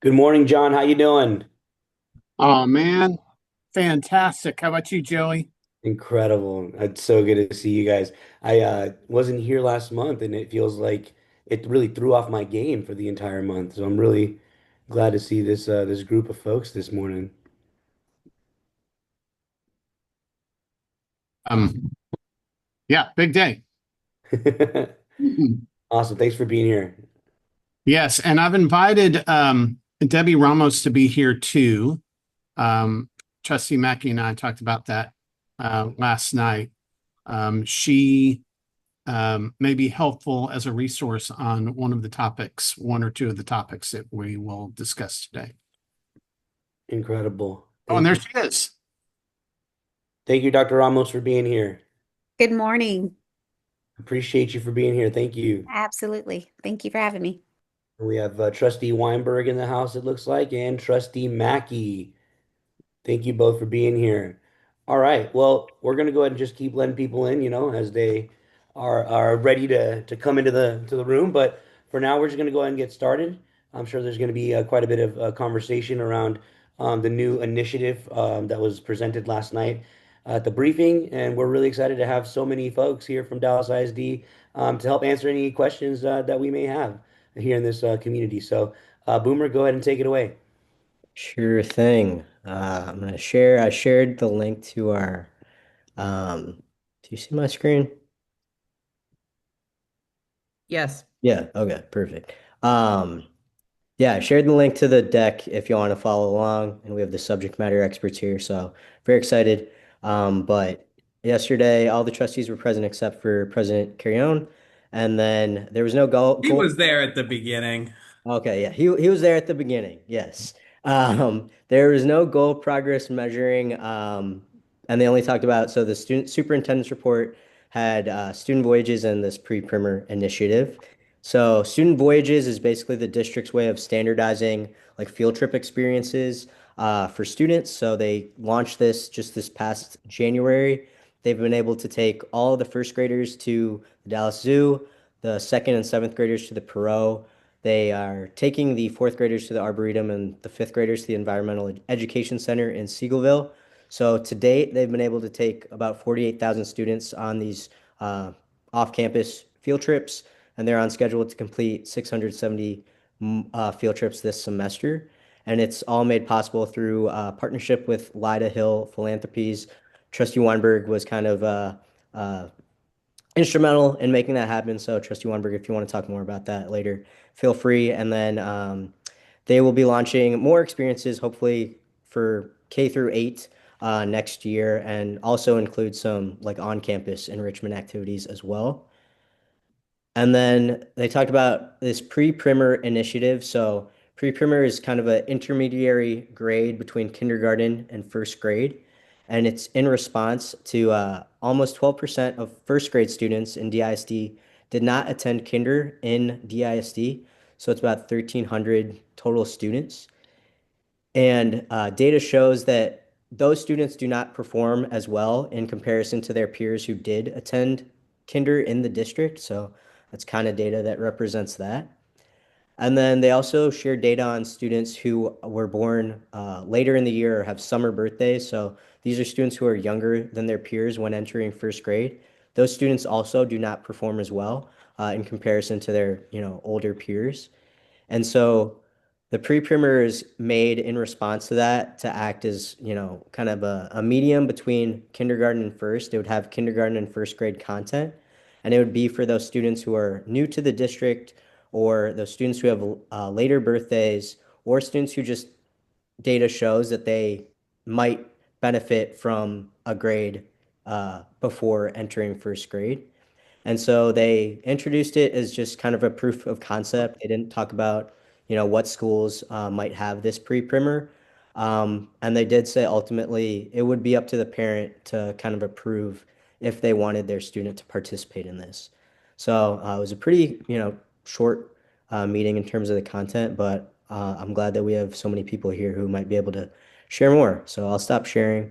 Good morning, John. How you doing? Oh man, fantastic. How about you, Joey? Incredible. It's so good to see you guys. I wasn't here last month, and it feels like it really threw off my game for the entire month. So I'm really glad to see this group of folks this morning. Um, yeah, big day. Mhm. Awesome. Thanks for being here. Yes, and I've invited Debbie Ramos to be here too. Um, Trustee Mackey and I talked about that last night. She may be helpful as a resource on one of the topics, one or two of the topics that we will discuss today. Incredible. Oh, and Thank there you. she is. Thank you, Dr. Ramos, for being here. Good morning. Appreciate you for being here. Thank you. Absolutely. Thank you for having me. We have Trustee Weinberg in the house, it looks like, and Trustee Mackey. Thank you both for being here. All right. Well, we're gonna go ahead and just keep letting people in, as they are ready to come into the room. But for now, we're just gonna go ahead and get started. I'm sure there's gonna be quite a bit of conversation around the new initiative that was presented last night at the briefing, and we're really excited to have so many folks here from Dallas ISD to help answer any questions that we may have here in this community. So, Boomer, go ahead and take it away. Sure thing. I'm gonna share. I shared the link to our. Do you see my screen? Yes. Yeah. Okay. Perfect. Um, yeah, I shared the link to the deck if you want to follow along, and we have the subject matter experts here, so very excited. But yesterday, all the trustees were present except for President Carrion, and then there was no He goal. was there at the beginning. Okay, yeah, he was there at the beginning. Yes. There was no goal progress measuring, and they only talked about so the student superintendent's report had student voyages and this pre-primer initiative. So student voyages is basically the district's way of standardizing like field trip experiences for students. So they launched this just this past January. They've been able to take all the first graders to the Dallas Zoo, the second and seventh graders to the Perot. They are taking the fourth graders to the Arboretum and the fifth graders to the Environmental Education Center in Seagoville. So to date, they've been able to take about 48,000 students on these uh, off-campus field trips, and they're on schedule to complete 670 field trips this semester. And it's all made possible through partnership with Lida Hill Philanthropies. Trustee Weinberg was kind of uh, instrumental in making that happen. So, Trustee Weinberg, if you want to talk more about that later, feel free. And then they will be launching more experiences, hopefully for K through 8 next year, and also include some like on-campus enrichment activities as well. And then they talked about this pre-primer initiative. So pre-primer is kind of an intermediary grade between kindergarten and first grade. And it's in response to almost 12% of first grade students in DISD did not attend kinder in DISD. So it's about 1,300 total students. And data shows that those students do not perform as well in comparison to their peers who did attend kinder in the district. So that's kind of data that represents that. And then they also share data on students who were born later in the year or have summer birthdays. So these are students who are younger than their peers when entering first grade. Those students also do not perform as well in comparison to their, older peers. And so the pre-primer is made in response to that to act as, kind of a medium between kindergarten and first. It would have kindergarten and first grade content. And it would be for those students who are new to the district or those students who have later birthdays or students who just data shows that they might benefit from a grade before entering first grade. And so they introduced it as just kind of a proof of concept. They didn't talk about, what schools might have this pre-primer. And they did say ultimately it would be up to the parent to kind of approve if they wanted their student to participate in this. So it was a pretty, short meeting in terms of the content, but I'm glad that we have so many people here who might be able to share more. So I'll stop sharing